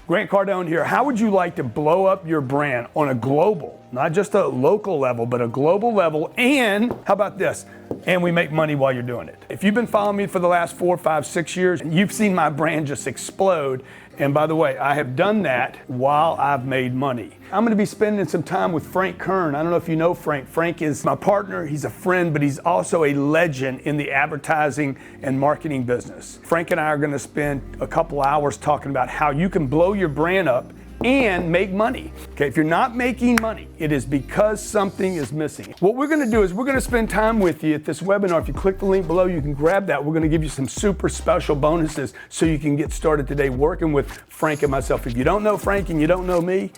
Grant Cardone here. How would you like to blow up your brand on a global, not just a local level, but a global level? And how about this? And we make money while you're doing it. If you've been following me for the last 4, 5, 6 years, you've seen my brand just explode. And by the way, I have done that while I've made money. I'm gonna be spending some time with Frank Kern. I don't know if you know Frank. Frank is my partner, he's a friend, but he's also a legend in the advertising and marketing business. Frank and I are gonna spend a couple hours talking about how you can blow your brand up and make money. Okay, if you're not making money, it is because something is missing. What we're gonna do is we're gonna spend time with you at this webinar. If you click the link below, you can grab that. We're gonna give you some super special bonuses so you can get started today working with Frank and myself. If you don't know Frank and you don't know me,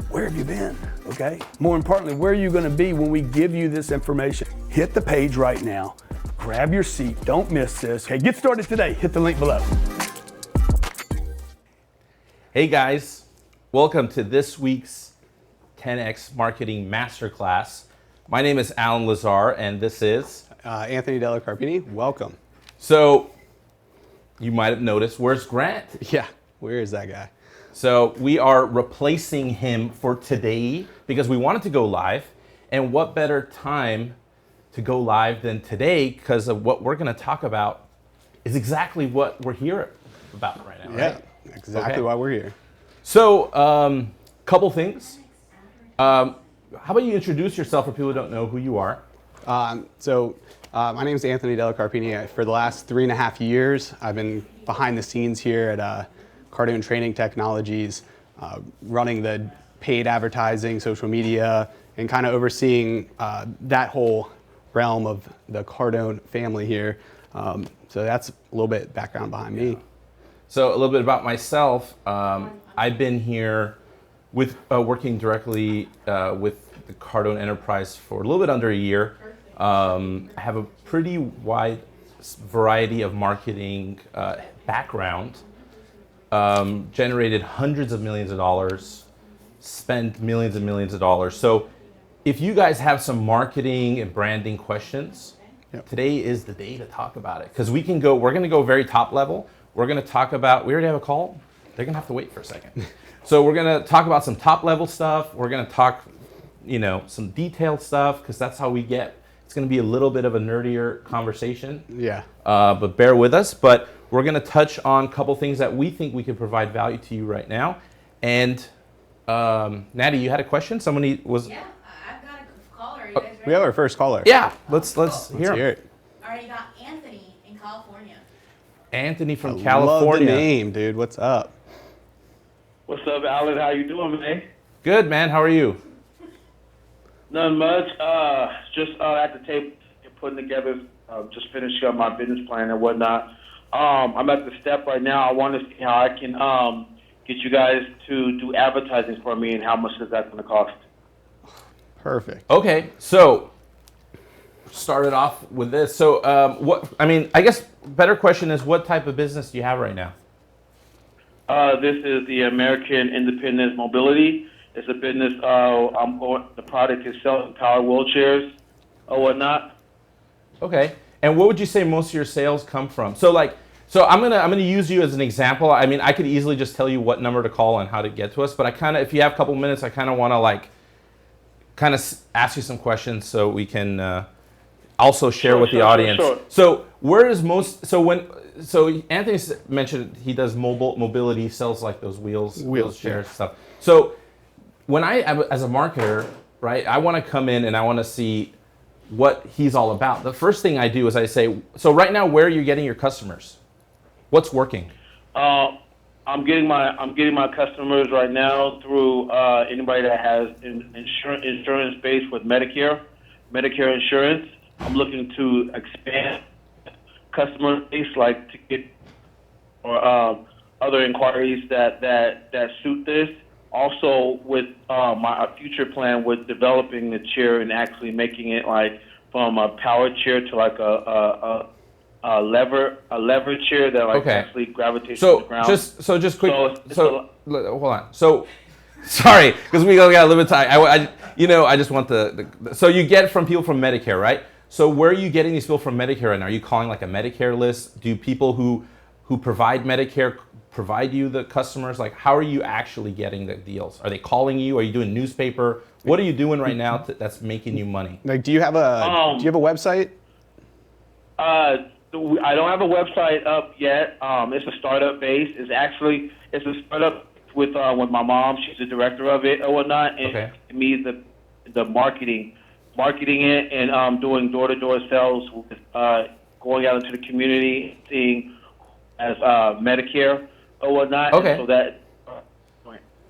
where have you been, okay? More importantly, where are you gonna be when we give you this information? Hit the page right now, grab your seat, don't miss this. Okay, get started today, hit the link below. Hey guys. Welcome to this week's 10X Marketing Masterclass. My name is Alan Lazar, and this is Anthony Della Carpini. Welcome. So, you might have noticed, where's Grant? Yeah, where is that guy? So, we are replacing him for today because we wanted to go live. And what better time to go live than today, because of what we're going to talk about is exactly what we're here about right now. Yeah, right? exactly why we're here. So, couple things. How about you introduce yourself for people who don't know who you are? My name is Anthony Della Carpini. For the last 3.5 years, I've been behind the scenes here at Cardone Training Technologies, running the paid advertising, social media, and kind of overseeing that whole realm of the Cardone family here. So that's a little bit background behind me. So a little bit about myself. I've been here with working directly with the Cardone Enterprise for a little bit under a year. I have a pretty wide variety of marketing background. Generated hundreds of millions of dollars, spent millions and millions of dollars. So if you guys have some marketing and branding questions, Today is the day to talk about it. Because we're going to go very top level. We're going to talk about, we already have a call. They're going to have to wait for a second. So we're going to talk about some top level stuff. We're going to talk, some detailed stuff, because that's how we get, it's going to be a little bit of a nerdier conversation. Yeah. But bear with us. But we're going to touch on a couple things that we think we can provide value to you right now. And Natty, you had a question? Somebody was... Yeah, I've got a caller. Are you guys ready? We have our first caller. Yeah, let's hear it. All right, you got Anthony in California. Anthony from I California. love the name, dude. What's up? What's up, Alan? How you doing, man? Good, man. How are you? Nothing much. Just at the table, putting together, just finishing up my business plan and whatnot. I'm at the step right now. I want to see how I can get you guys to do advertising for me, and how much is that going to cost? Perfect. Okay, so started off with this. So I guess better question is, what type of business do you have right now? This is the American Independence Mobility. It's a business. The product is selling power wheelchairs or whatnot. Okay, and what would you say most of your sales come from? So I'm gonna use you as an example. I mean, I could easily just tell you what number to call and how to get to us, but if you have a couple minutes, I kind of want to ask you some questions so we can also share with the audience. Sure. So where is most? So Anthony mentioned he does mobility, sells like those wheelchairs stuff. So when as a marketer, right, I want to come in and I want to see what he's all about. The first thing I do is I say, so right now, where are you getting your customers? What's working? I'm getting my customers right now through anybody that has insurance base with Medicare insurance. I'm looking to expand customer base, like to get or other inquiries that suit this. Also, with my future plan with developing the chair and actually making it like from a power chair to like a lever chair that actually gravitates to the ground. Just quick. Hold on. So sorry, because we got a little bit time. I just want so you get from people from Medicare, right? So where are you getting these people from Medicare right now? Are you calling like a Medicare list? Do people who provide Medicare provide you the customers? Like, how are you actually getting the deals? Are they calling you? Are you doing newspaper? What are you doing right now that's making you money? Like, do you have a website? I don't have a website up yet. It's a startup base. It's a startup with my mom. She's the director of it or whatnot. And Okay. me, the marketing it and doing door-to-door sales, going out into the community, seeing as Medicare or whatnot. Okay. And so that.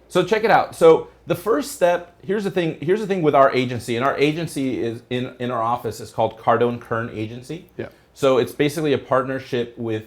So check it out. So the first step, here's the thing with our agency, and our agency is in our office is called Cardone Kern Agency. Yeah. So it's basically a partnership with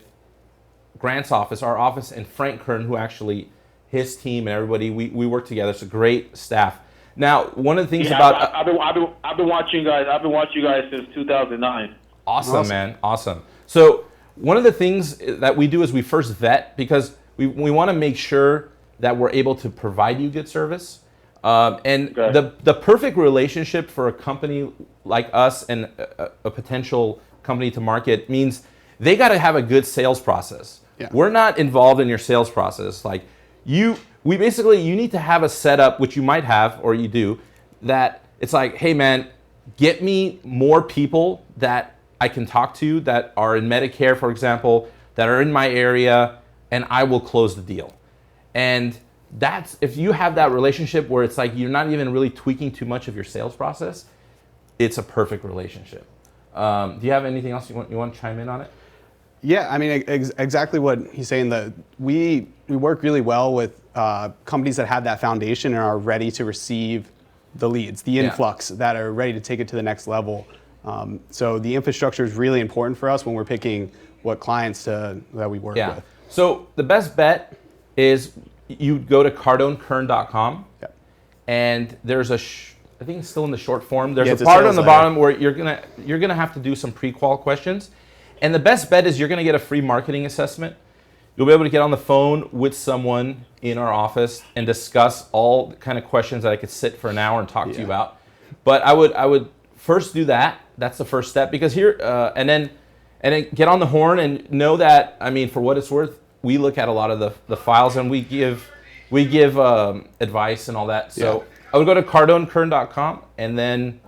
Grant's office, our office, and Frank Kern, who actually, his team and everybody, we work together. It's a great staff. Now, one of the things about I've been watching you guys. I've been watching you guys since 2009. Awesome, man. Awesome. So one of the things that we do is we first vet, because we want to make sure that we're able to provide you good service. And Okay. the perfect relationship for a company like us and a potential company to market means they got to have a good sales process. Yeah. We're not involved in your sales process. Like you need to have a setup, which you might have or you do, that it's like, hey man, get me more people that I can talk to that are in Medicare, for example, that are in my area, and I will close the deal. And that's, if you have that relationship where it's like you're not even really tweaking too much of your sales process, it's a perfect relationship. Do you have anything else you want to chime in on it? Yeah, I mean, exactly what he's saying. That we work really well with companies that have that foundation and are ready to receive the leads, the influx, that are ready to take it to the next level. So the infrastructure is really important for us when we're picking what clients that we work with. So the best bet is you go to cardonekern.com, and there's I think it's still in the short form. There's a part on the bottom where you're gonna have to do some pre-qual questions, and the best bet is you're gonna get a free marketing assessment. You'll be able to get on the phone with someone in our office and discuss all the kind of questions that I could sit for an hour and talk to you about. But I would first do that. That's the first step, because here and then get on the horn and know that, I mean, for what it's worth, we look at a lot of the files and we give advice and all that. So I would go to cardonekern.com and then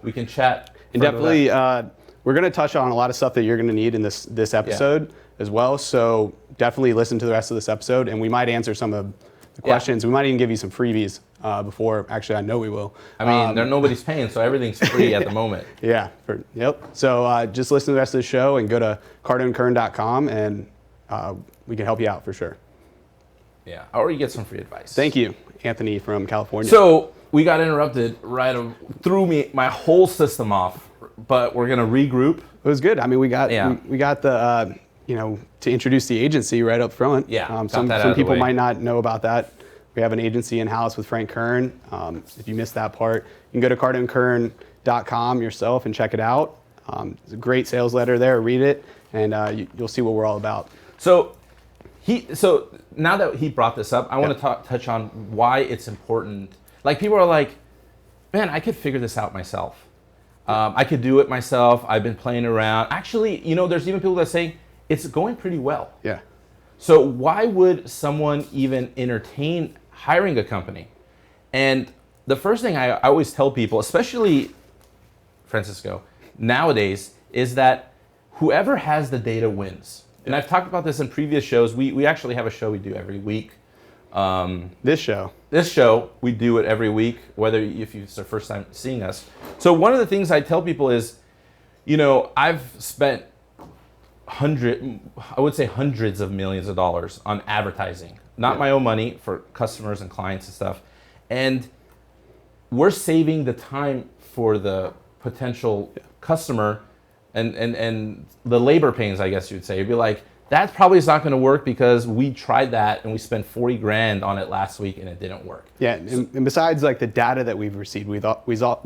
we can chat. And definitely, we're going to touch on a lot of stuff that you're going to need in this episode as well. So definitely listen to the rest of this episode, and we might answer some of the questions. We might even give you some freebies before. Actually, I know we will. I mean, nobody's paying, so everything's free at the moment. Yeah. So just listen to the rest of the show and go to cardonekern.com, and we can help you out for sure. Yeah, or you get some free advice. Thank you, Anthony from California. So we got interrupted threw my whole system off, but we're gonna regroup. It was good. I mean, we got the to introduce the agency right up front. Yeah. Some people might not know about that. We have an agency in-house with Frank Kern. If you missed that part, you can go to cardonekern.com yourself and check it out. It's a great sales letter there. Read it, and you'll see what we're all about. So now that he brought this up, I want to touch on why it's important. Like, people are like, man, I could figure this out myself. I could do it myself. I've been playing around. Actually, there's even people that say it's going pretty well. Yeah. So why would someone even entertain hiring a company? And the first thing I always tell people, especially Francisco, nowadays, is that whoever has the data wins. And I've talked about this in previous shows. We actually have a show we do every week. This show, we do it every week, whether if it's their first time seeing us. So one of the things I tell people is, I've spent hundreds of millions of dollars on advertising, not my own money, for customers and clients and stuff. And we're saving the time for the potential customer and the labor pains, I guess you'd say. You'd be like, that probably is not going to work because we tried that and we spent 40 grand on it last week and it didn't work. Yeah, and besides like the data that we've received, we've also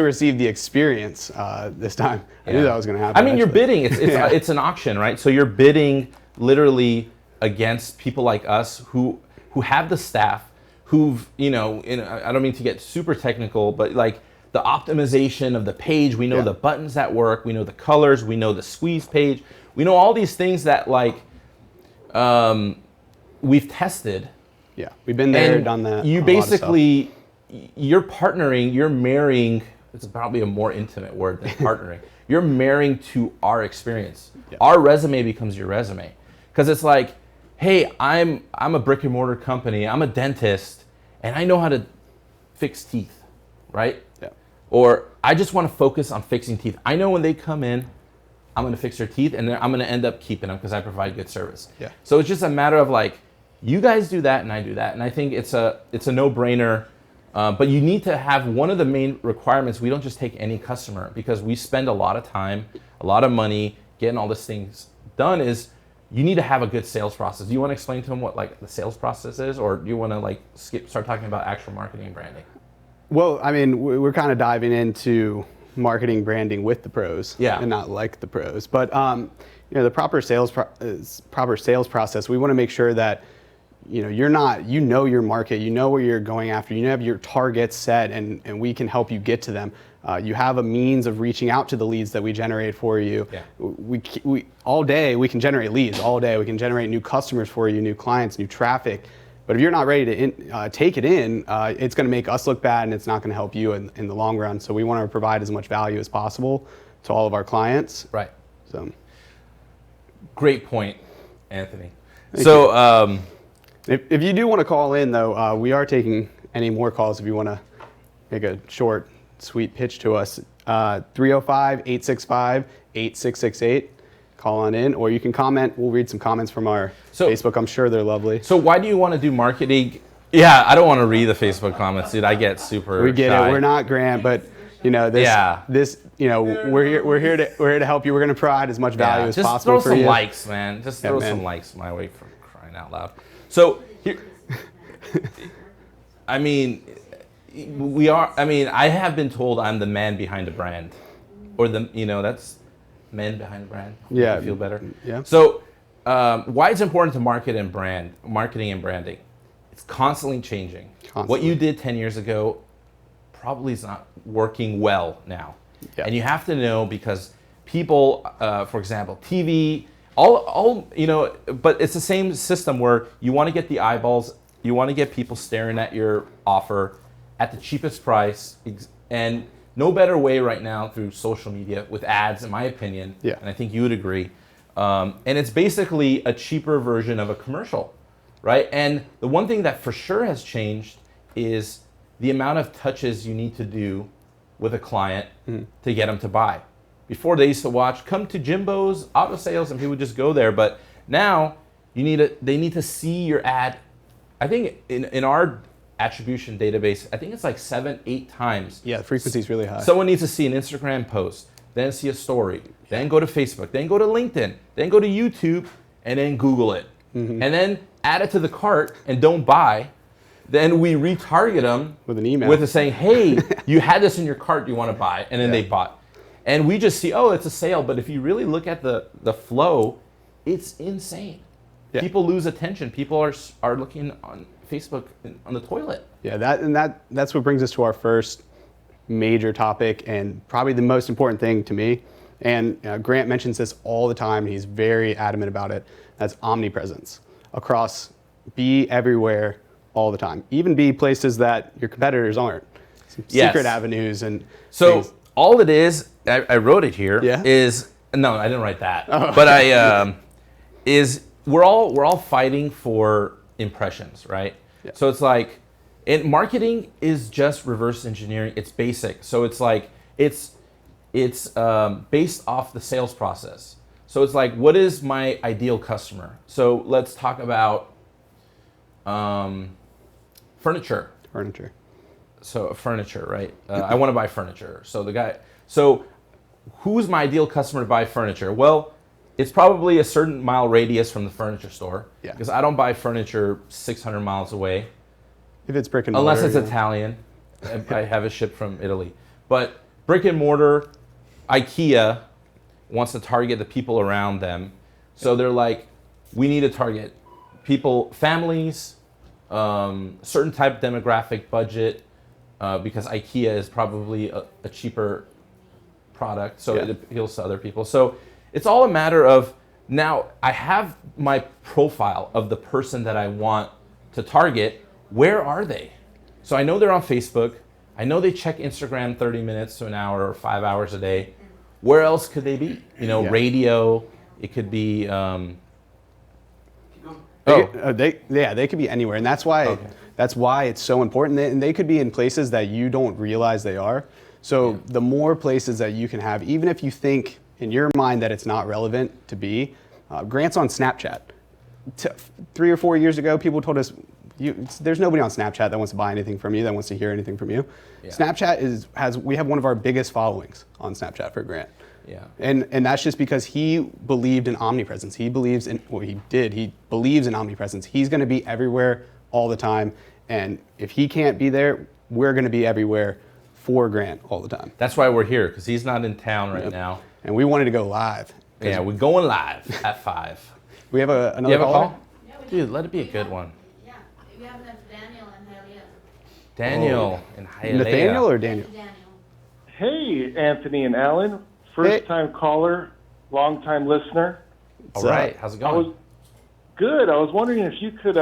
received the experience this time. I knew that was going to happen. I mean, you're bidding. It's an auction, right? So you're bidding literally against people like us who have the staff, who've, I don't mean to get super technical, but like the optimization of the page, we know the buttons that work, we know the colors, we know the squeeze page, we know all these things that, like, we've tested. Yeah, we've been there, And done that. You a lot of basically, you're partnering, you're marrying, it's probably a more intimate word than partnering. You're marrying to our experience. Yeah. Our resume becomes your resume. Because it's like, hey, I'm a brick and mortar company, I'm a dentist, and I know how to fix teeth, right? Yeah. Or I just want to focus on fixing teeth. I know when they come in, I'm going to fix their teeth, and then I'm going to end up keeping them because I provide good service. Yeah. So it's just a matter of like, you guys do that and I do that, and I think it's a no-brainer. But you need to have one of the main requirements. We don't just take any customer because we spend a lot of time, a lot of money getting all these things done. Is you need to have a good sales process. Do you want to explain to them what like the sales process is, or do you want to like start talking about actual marketing and branding? Well, I mean, we're kind of diving into marketing branding with the pros, Yeah. and not like the pros. But you know, the proper sales process. We want to make sure that you know your market, you know where you're going after, you have your targets set, and we can help you get to them. You have a means of reaching out to the leads that we generate for you. Yeah. We all day we can generate leads all day. We can generate new customers for you, new clients, new traffic. But if you're not ready to take it in, it's going to make us look bad, and it's not going to help you in the long run. So we want to provide as much value as possible to all of our clients. Right. So, Great point, Anthony. Thank So, if you do want to call in, though, we are taking any more calls if you want to make a short, sweet pitch to us. 305-865-8668. Call on in, or you can comment. We'll read some comments from our Facebook. I'm sure they're lovely. So why do you want to do marketing? Yeah, I don't want to read the Facebook comments, dude. I get super We get shy. it. We're not Grant, but this we're here to help you. We're going to provide as much value as just possible throw for you. some likes, man. Just throw man. some likes my way, for crying out loud. So here, I mean, I have been told I'm the man behind the brand, or that's men behind the brand. Yeah. I feel better. Yeah. So why it's important to marketing and branding? It's constantly changing. Constantly. What you did 10 years ago probably is not working well now. Yeah. And you have to know, because people, for example, TV, but it's the same system where you want to get the eyeballs, you want to get people staring at your offer at the cheapest price, and no better way right now through social media with ads, in my opinion, Yeah. and I think you would agree. And it's basically a cheaper version of a commercial, right? And the one thing that for sure has changed is the amount of touches you need to do with a client to get them to buy. Before, they used to watch, come to Jimbo's auto sales, and people would just go there. But now they need to see your ad. I think in our attribution database, I think it's like 7-8 times. Yeah, the frequency is really high. Someone needs to see an Instagram post, then see a story, then go to Facebook, then go to LinkedIn, then go to YouTube, and then Google it. And then add it to the cart and don't buy. Then we retarget them with an email, with a saying, hey, you had this in your cart, you want to buy? And then they bought. And we just see, oh, it's a sale. But if you really look at the flow, it's insane. Yeah. People lose attention. People are looking on Facebook on the toilet. Yeah, that's what brings us to our first major topic, and probably the most important thing to me. And Grant mentions this all the time, and he's very adamant about it. That's omnipresence. Across, be everywhere all the time. Even be places that your competitors aren't. Secret avenues and so things. All it is, I wrote it here, Yeah? no, I didn't write that. Oh. But we're all fighting for impressions, right? Yeah. So it's like, marketing is just reverse engineering. It's basic. So it's like, it's based off the sales process. So it's like, what is my ideal customer? So let's talk about furniture. So furniture, right? I want to buy furniture. So who's my ideal customer to buy furniture? Well, it's probably a certain mile radius from the furniture store. Yeah. Because I don't buy furniture 600 miles away. If it's brick and mortar. Unless it's Italian. I have it shipped from Italy. But brick and mortar, IKEA wants to target the people around them. So they're like, we need to target people, families, certain type of demographic, budget, because IKEA is probably a cheaper product, so it appeals to other people. So it's all a matter of Now I have my profile of the person that I want to target. Where are they? So I know they're on Facebook. I know they check Instagram 30 minutes to an hour or 5 hours a day. Where else could they be? You know, radio. It could be. They could be anywhere, and that's why it's so important. And they could be in places that you don't realize they are. So the more places that you can have, even if you think in your mind that it's not relevant to be, Grant's on Snapchat. 3 or 4 years ago, people told us, there's nobody on Snapchat that wants to buy anything from you, that wants to hear anything from you. Yeah. Snapchat we have one of our biggest followings on Snapchat for Grant. Yeah. And that's just because he believed in omnipresence. He believes in, he believes in omnipresence. He's going to be everywhere all the time. And if he can't be there, we're going to be everywhere for Grant all the time. That's why we're here, because he's not in town right now. And we wanted to go live. Yeah, we're going live at 5. We have another you have caller? A call? Yeah, Dude, let it be a good one. Yeah, we have Daniel and Hialeah. Daniel and Hialeah. Nathaniel or Daniel? Daniel. Hey, Anthony and Alan. First-time caller, long-time listener. All right, how's it going? Good. I was wondering if you could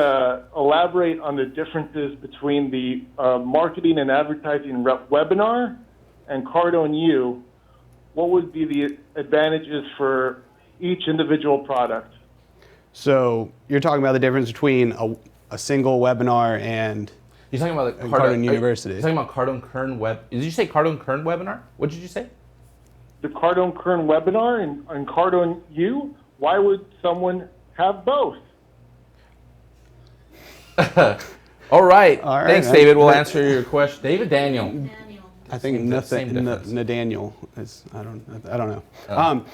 elaborate on the differences between the marketing and advertising webinar and Cardone U. What would be the advantages for each individual product? So you're talking about the difference between a single webinar and You're talking about the Cardone University. You're talking about Cardone Kern Did you say Cardone Kern webinar? What did you say? The Cardone Kern webinar and Cardone U. Why would someone have both? All right. Thanks, David. We'll answer your question. David, Daniel. Daniel. I think Nathaniel is, I don't know.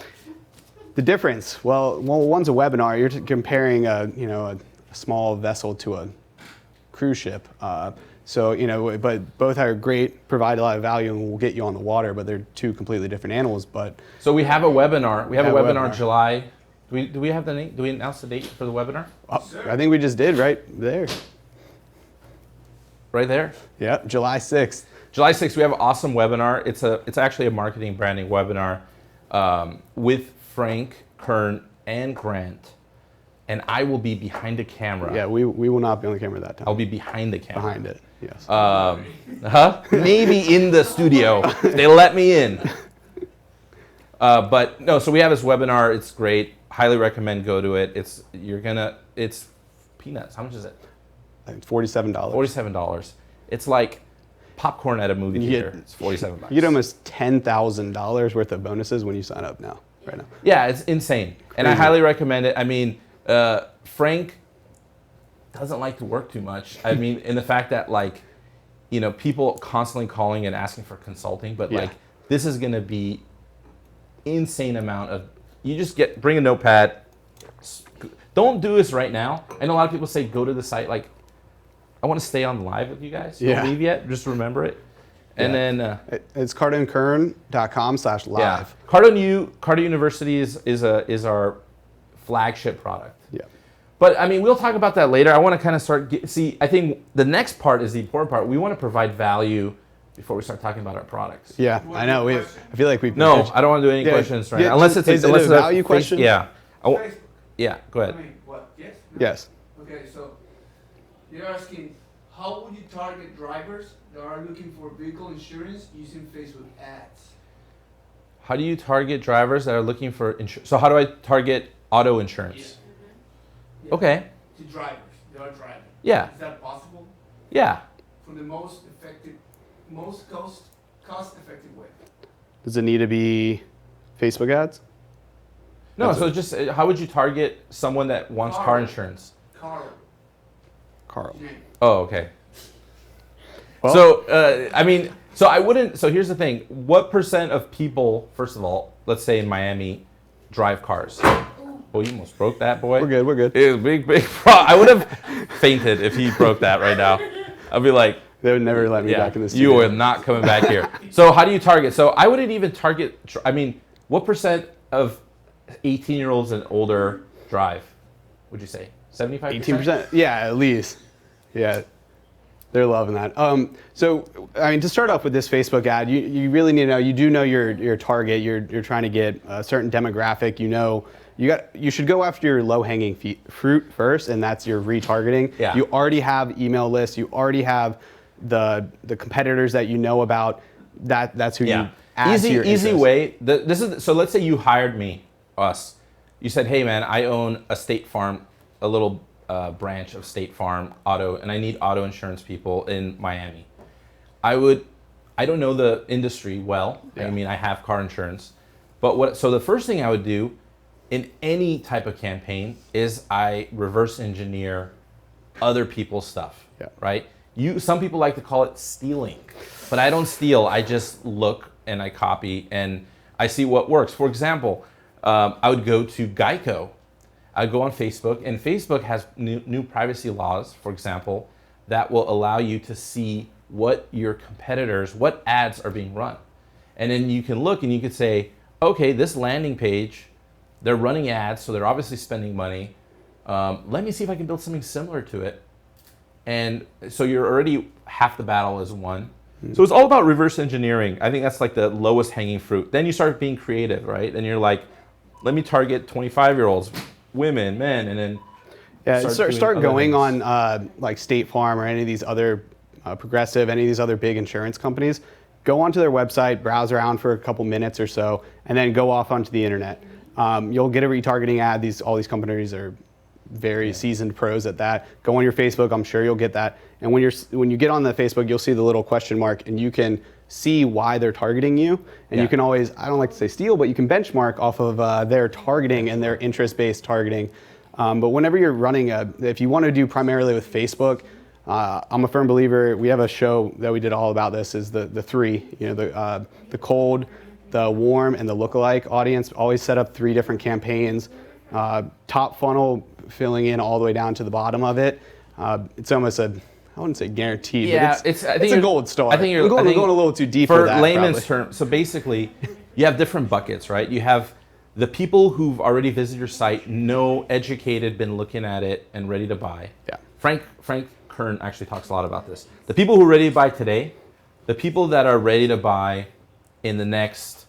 The difference, well, one's a webinar. You're comparing a small vessel to a cruise ship. But both are great, provide a lot of value, and will get you on the water. But they're two completely different animals. But so we have a webinar. We have a webinar webinar. July. Do we have the name? Do we announce the date for the webinar? I think we just did right there. Right there. Yeah, July 6th. July 6th, we have an awesome webinar. It's actually a marketing branding webinar with Frank, Kern, and Grant. And I will be behind the camera. Yeah, we will not be on the camera that time. I'll be behind the camera. Behind it, yes. Maybe in the studio. They let me in. But no, so we have this webinar. It's great. Highly recommend go to it. It's peanuts. How much is it? $47. $47. It's like popcorn at a movie theater. It's $47. You get almost $10,000 worth of bonuses when you sign up right now. Yeah, it's insane. And I highly recommend it. I mean, Frank doesn't like to work too much. I mean, in the fact that people constantly calling and asking for consulting, but this is going to be insane amount of, you just bring a notepad. Don't do this right now. I know a lot of people say go to the site. I want to stay on live with you guys. Don't leave yet. Just remember it. And then it's cardonekern.com/live. Yeah. Cardone University is our flagship product. Yeah. But I mean, we'll talk about that later. I want to kind of I think the next part is the important part. We want to provide value before we start talking about our products. Yeah, I know. I feel like we've No, I don't want to do any questions right now. Unless it's a value question. Yeah. Yeah, go ahead. I mean, what? Yes? Yes. Okay, so you're asking how would you target drivers that are looking for vehicle insurance using Facebook ads? How do you target drivers that are looking for insurance? So how do I target auto insurance? Yeah. Okay. To drivers that are driving. Yeah. Is that possible? Yeah. For the most cost-effective way. Does it need to be Facebook ads? No, so just how would you target someone that wants car insurance? Carl. Oh, okay. Well, So I wouldn't. So here's the thing: what percent of people, first of all, let's say in Miami, drive cars? Oh, you almost broke that, boy. We're good. It was big. I would have fainted if he broke that right now. I'd be like, they would never let me back in the studio. You are not coming back here. So how do you target? So I wouldn't even target. I mean, what percent of 18-year-olds and older drive? Would you say 75%? 18%. Yeah, at least. Yeah. They're loving that. So, I mean, to start off with this Facebook ad, you really need to know, you do know your target. You're trying to get a certain demographic. You should go after your low-hanging fruit first, and that's your retargeting. Yeah. You already have email lists. You already have the competitors that you know about. That's who you add to your Easy interest. way. So let's say you hired us. You said, hey man, I own a State Farm, a little branch of State Farm auto, and I need auto insurance people in Miami. I don't know the industry well. Yeah. I mean, I have car insurance, so the first thing I would do in any type of campaign is I reverse engineer other people's stuff, right? Some people like to call it stealing, but I don't steal. I just look and I copy and I see what works. For example, I would go to Geico. I'd go on Facebook, and Facebook has new privacy laws, for example, that will allow you to see what ads are being run. And then you can look and you could say, okay, this landing page, they're running ads, so they're obviously spending money. Let me see if I can build something similar to it. And so you're already, half the battle is won. So it's all about reverse engineering. I think that's like the lowest hanging fruit. Then you start being creative, right? And you're like, let me target 25-year-olds, women, men, and then start going on like State Farm or any of these other Progressive, any of these other big insurance companies. Go onto their website, browse around for a couple minutes or so, and then go off onto the internet. You'll get a retargeting ad. All these companies are very seasoned pros at that. Go on your Facebook. I'm sure you'll get that. And when you get on the Facebook, you'll see the little question mark, and you can see why they're targeting you. And you can always, I don't like to say steal, but you can benchmark off of their targeting and their interest-based targeting. But whenever you're running if you want to do primarily with Facebook, I'm a firm believer. We have a show that we did all about this. Is the three, the cold, the warm, and the lookalike audience. Always set up 3 different campaigns. Top funnel, filling in all the way down to the bottom of it. It's almost I wouldn't say guaranteed, but it's a gold star. I think you're going a little too deep for that, layman's terms. So basically, you have different buckets, right? You have the people who've already visited your site, educated, been looking at it, and ready to buy. Yeah. Frank Kern actually talks a lot about this. The people who are ready to buy today, the people that are ready to buy in the next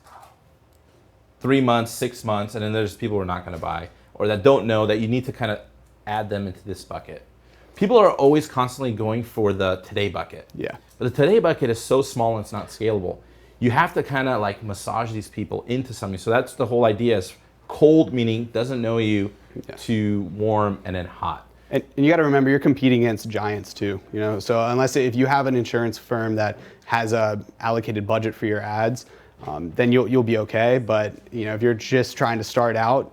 3 months, 6 months, and then there's people who are not going to buy, or that don't know that you need to kind of add them into this bucket. People are always constantly going for the today bucket. Yeah. But the today bucket is so small and it's not scalable. You have to kind of like massage these people into something. So that's the whole idea, is cold meaning doesn't know you, to warm and then hot. And you got to remember, you're competing against giants too. So if you have an insurance firm that has a allocated budget for your ads, then you'll be okay. But if you're just trying to start out,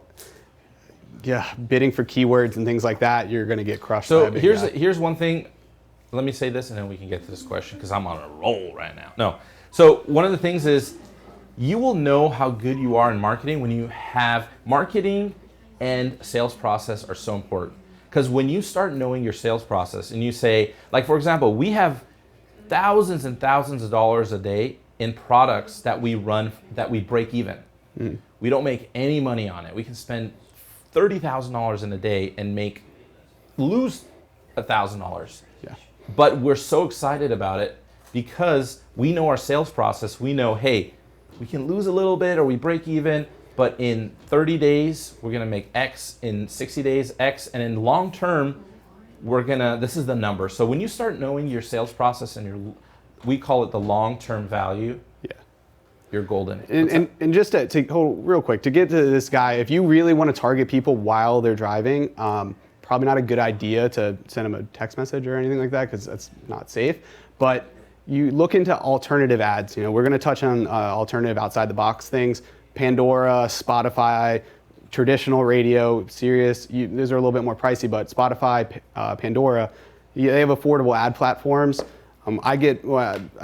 bidding for keywords and things like that, you're going to get crushed. So here's one thing. Let me say this, and then we can get to this question because I'm on a roll right now. No. So one of the things is, you will know how good you are in marketing when you have marketing and sales process are so important. Because when you start knowing your sales process and you say, like for example, we have thousands and thousands of dollars a day in products that we run that we break even. We don't make any money on it. We can spend $30,000 in a day and lose $1,000. Yeah. But we're so excited about it because we know our sales process. We know, hey, we can lose a little bit or we break even, but in 30 days, we're gonna make X, in 60 days, X, and in long term, this is the number. So when you start knowing your sales process and we call it the long-term value, you're golden. And just to hold real quick, to get to this guy, if you really want to target people while they're driving, probably not a good idea to send them a text message or anything like that, because that's not safe. But you look into alternative ads. We're going to touch on alternative outside the box things. Pandora, Spotify, traditional radio, Sirius. Those are a little bit more pricey, but Spotify, Pandora, they have affordable ad platforms. I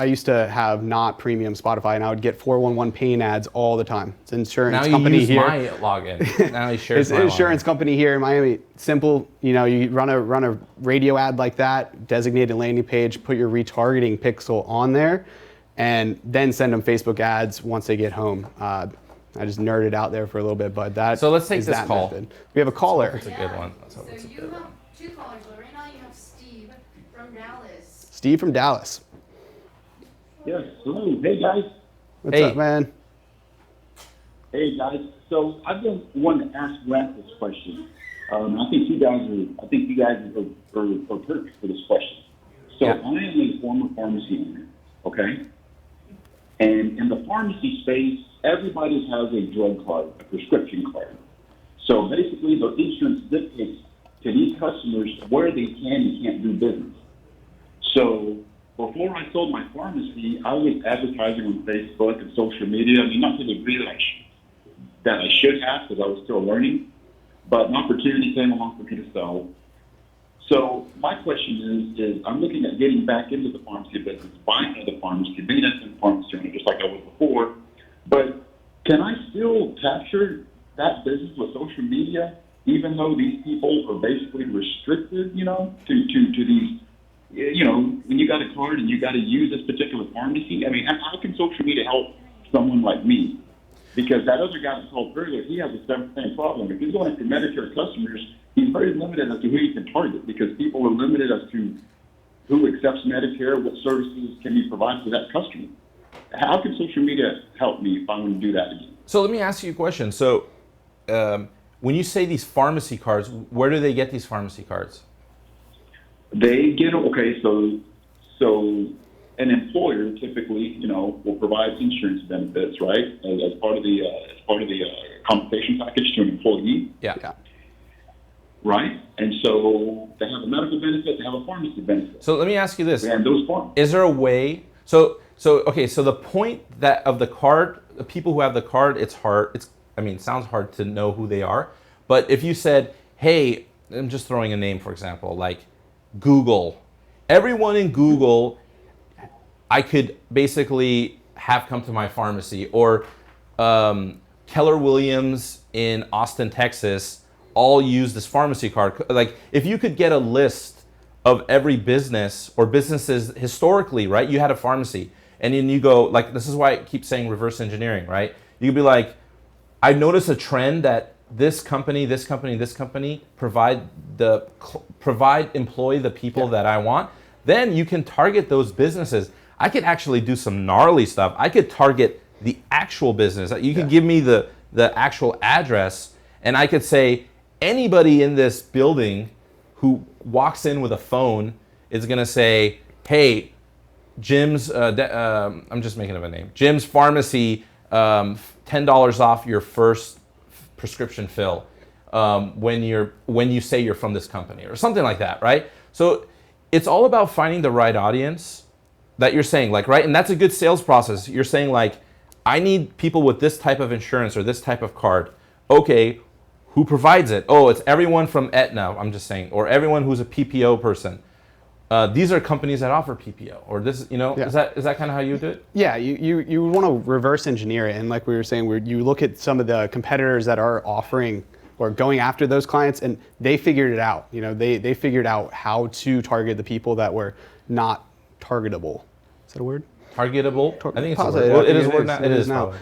used to have not premium Spotify, and I would get 411 paying ads all the time. It's an insurance company here. Now you use my login. Now he shares my login. It's an insurance company here in Miami. Simple, you run a radio ad like that, designated landing page, put your retargeting pixel on there, and then send them Facebook ads once they get home. I just nerded out there for a little bit, but that. So let's take this call. Method. We have a caller. That's a good one. So you have 2 callers, but right now you have Steve from Dallas. Steve from Dallas. Yes. Hello. Hey, guys. What's up, man? Hey, guys. So I've been wanting to ask Grant this question. I think you guys are perfect for this question. So I am a former pharmacy owner, okay? And in the pharmacy space, everybody has a drug card, a prescription card. So basically, the insurance dictates to these customers where they can and can't do business. So before I sold my pharmacy, I was advertising on Facebook and social media. I mean, not to the degree that I should have, because I was still learning. But an opportunity came along for me to sell. So my question is I'm looking at getting back into the pharmacy business, buying another pharmacy, being a pharmacy owner just like I was before. But can I still capture that business with social media, even though these people are basically restricted, to these, when you got a card and you got to use this particular pharmacy? I mean, how can social media help someone like me? Because that other guy that called earlier, he has the same problem. If he's going after Medicare customers, he's very limited as to who he can target, because people are limited as to who accepts Medicare, what services can be provided to that customer. How can social media help me if I want to do that again? So let me ask you a question. So when you say these pharmacy cards, where do they get these pharmacy cards? They get, okay, so an employer typically, will provide insurance benefits, right, as part of the compensation package to an employee. Yeah. Right, and so they have a medical benefit, they have a pharmacy benefit. So let me ask you this: and those forms. Is there a way? So the point that of the card, the people who have the card, it's hard. It sounds hard to know who they are. But if you said, hey, I'm just throwing a name, for example, like Google, everyone in Google, I could basically have come to my pharmacy, or Keller Williams in Austin, Texas, all use this pharmacy card. Like, if you could get a list of every business or businesses historically, right? You had a pharmacy, and then you go, like, this is why I keep saying reverse engineering, right? You could be like, I notice a trend that this company employ the people that I want. Then you can target those businesses. I could actually do some gnarly stuff. I could target the actual business. You could give me the actual address, and I could say, anybody in this building who walks in with a phone is going to say, hey, Jim's, I'm just making up a name, Jim's Pharmacy, $10 off your first prescription fill when you say you're from this company, or something like that, right? So it's all about finding the right audience that you're saying, like, right? And that's a good sales process. You're saying, like, I need people with this type of insurance or this type of card. Okay, who provides it? Oh, it's everyone from Aetna, I'm just saying, or everyone who's a PPO person. These are companies that offer PPO, or this, is that kind of how you do it? Yeah, you want to reverse engineer it, and like we were saying, where you look at some of the competitors that are offering or going after those clients, and they figured it out. They figured out how to target the people that were not targetable. Is that a word? Targetable? I think it's a Positive. word. It is a word now. It is now.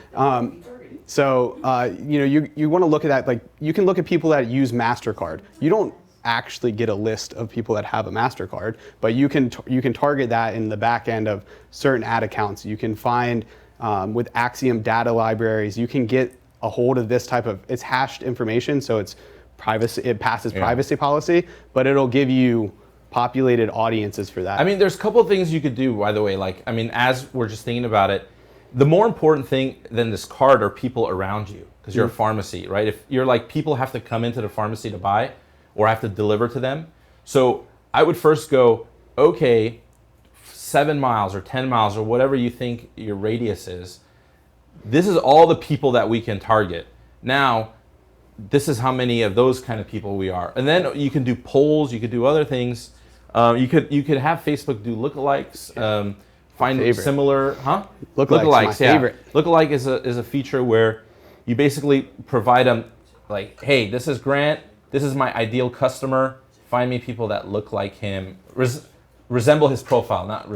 You want to look at that. Like, you can look at people that use MasterCard. You don't actually get a list of people that have a MasterCard, but you can target that in the back end of certain ad accounts. You can find with Axiom data libraries, you can get a hold of this type of, it's hashed information, so it's privacy. It passes privacy policy, but it'll give you populated audiences for that. I mean, there's a couple of things you could do, by the way. Like, I mean, as we're just thinking about it, the more important thing than this card are people around you, because you're a pharmacy, right? If you're like, people have to come into the pharmacy to buy, or have to deliver to them. So I would first go, okay, 7 miles or 10 miles or whatever you think your radius is, this is all the people that we can target. Now, this is how many of those kind of people we are. And then you can do polls, you could do other things. You could have Facebook do lookalikes, find similar, Lookalikes, yeah. favorite. Lookalike is a feature where you basically provide them, like, hey, this is Grant, this is my ideal customer, find me people that look like him, resemble his profile, not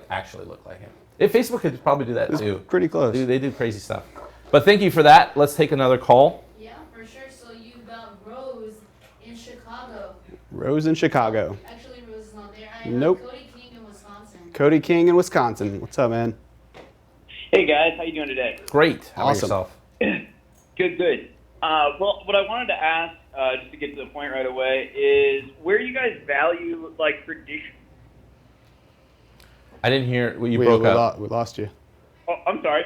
actually look like him. If Facebook could probably do that too. Pretty close. They do crazy stuff. But thank you for that. Let's take another call. Yeah, for sure. So you got Rose in Chicago. Rose in Chicago. Actually, Rose is not there. Nope. Cody King in Wisconsin. Cody King in Wisconsin. What's up, man? Hey guys, how you doing today? Great. How Awesome. about yourself? Good. Well, what I wanted to ask, just to get to the point right away, is where you guys value like tradition. I didn't hear what you we, broke we up. We lost you. Oh, I'm sorry.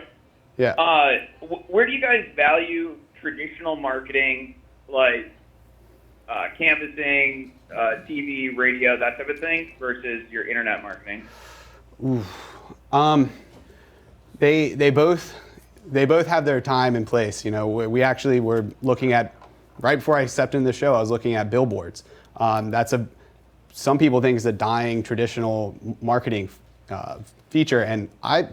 Yeah. Where do you guys value traditional marketing, like canvassing, TV, radio, that type of thing, versus your internet marketing? They both have their time and place. You know, we actually were looking at, right before I stepped into the show, I was looking at billboards. Some people think it's a dying traditional marketing feature, and I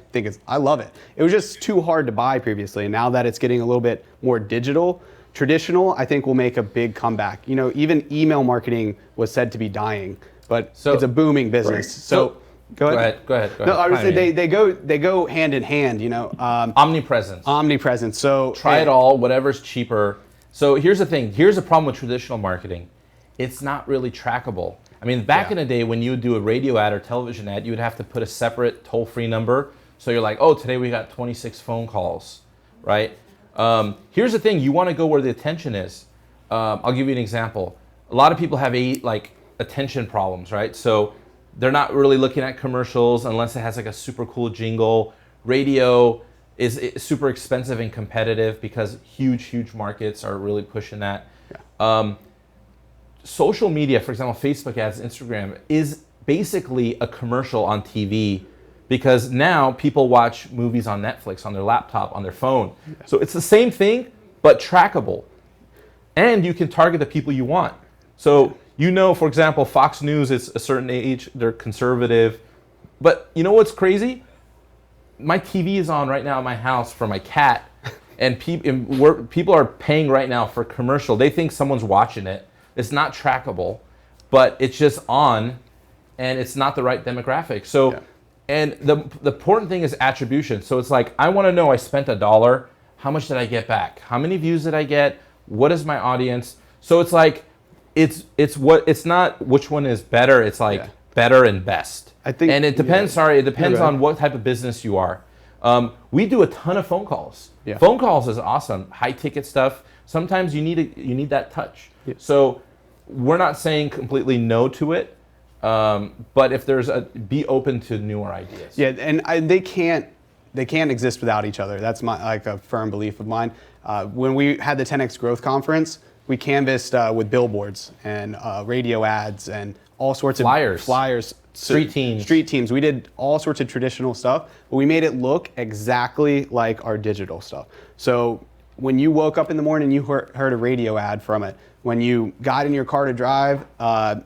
love it. It was just too hard to buy previously, and now that it's getting a little bit more digital, traditional, I think will make a big comeback. You know, even email marketing was said to be dying, but it's a booming business. So go ahead. No, I would say they go hand in hand. You know, Omnipresence. Omnipresence. So Try it all, whatever's cheaper. So here's the thing. Here's the problem with traditional marketing. It's not really trackable. I mean, back in the day when you would do a radio ad or television ad, you would have to put a separate toll-free number. So you're like, oh, today we got 26 phone calls, right? Here's the thing. You want to go where the attention is. I'll give you an example. A lot of people have attention problems, right? So they're not really looking at commercials unless it has like a super cool jingle. Radio is super expensive and competitive because huge markets are really pushing that. Yeah. Social media, for example, Facebook ads, Instagram, is basically a commercial on TV because now people watch movies on Netflix, on their laptop, on their phone. Yeah. So it's the same thing, but trackable. And you can target the people you want. So you know, for example, Fox News is a certain age, they're conservative. But you know what's crazy? My TV is on right now in my house for my cat, and people are paying right now for a commercial. They think someone's watching it. It's not trackable, but it's just on, and it's not the right demographic. So, and the important thing is attribution. So it's like, I want to know I spent $1, how much did I get back? How many views did I get? What is my audience? So it's like, it's not which one is better. It's like better and best. I think, and it depends. It depends on what type of business you are. We do a ton of phone calls. Yeah. Phone calls is awesome. High ticket stuff. Sometimes you need that touch. Yeah. So we're not saying completely no to it, but if be open to newer ideas. Yeah, and they can't exist without each other. That's like a firm belief of mine. When we had the 10X Growth Conference, we canvassed with billboards and radio ads and all sorts of flyers. Street teams. We did all sorts of traditional stuff, but we made it look exactly like our digital stuff. So when you woke up in the morning, you heard a radio ad from it. When you got in your car to drive,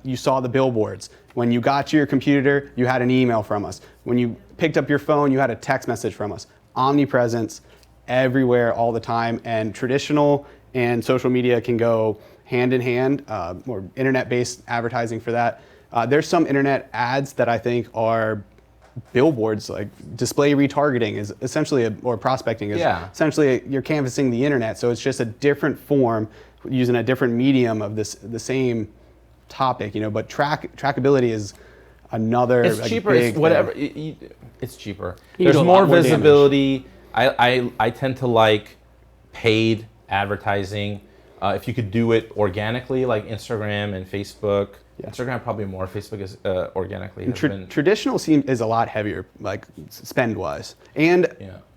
you saw the billboards. When you got to your computer, you had an email from us. When you picked up your phone, you had a text message from us. Omnipresence, everywhere, all the time. And traditional and social media can go hand in hand, or internet-based advertising for that. There's some internet ads that I think are billboards, like display retargeting is essentially, or prospecting is essentially, you're canvassing the internet. So it's just a different form using a different medium of the same topic, you know, but trackability is another. It's cheaper. It's whatever. It's cheaper. There's more visibility. I tend to like paid advertising. If you could do it organically, like Instagram and Facebook. Yeah. Instagram probably more. Facebook is organically. Traditional is a lot heavier, like spend-wise, and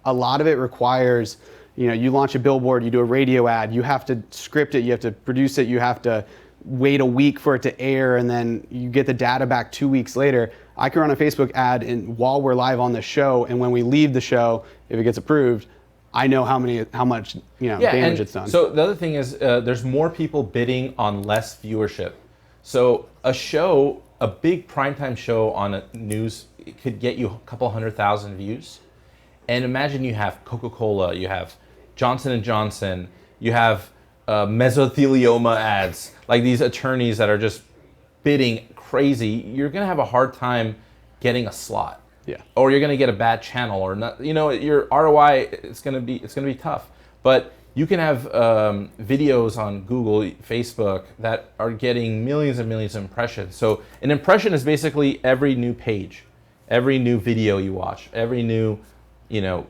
a lot of it requires, you know, you launch a billboard, you do a radio ad, you have to script it, you have to produce it, you have to wait a week for it to air, and then you get the data back 2 weeks later. I can run a Facebook ad while we're live on the show, and when we leave the show, if it gets approved, I know how much damage it's done. So the other thing is, there's more people bidding on less viewership. So a big primetime show on a news could get you a couple 100,000 views. And imagine you have Coca-Cola, you have Johnson & Johnson, you have mesothelioma ads, like these attorneys that are just bidding crazy. You're going to have a hard time getting a slot. Yeah. Or you're going to get a bad channel, or not, you know, your ROI, it's going to be tough. But you can have videos on Google, Facebook that are getting millions and millions of impressions. So an impression is basically every new page. every new video you watch, every new,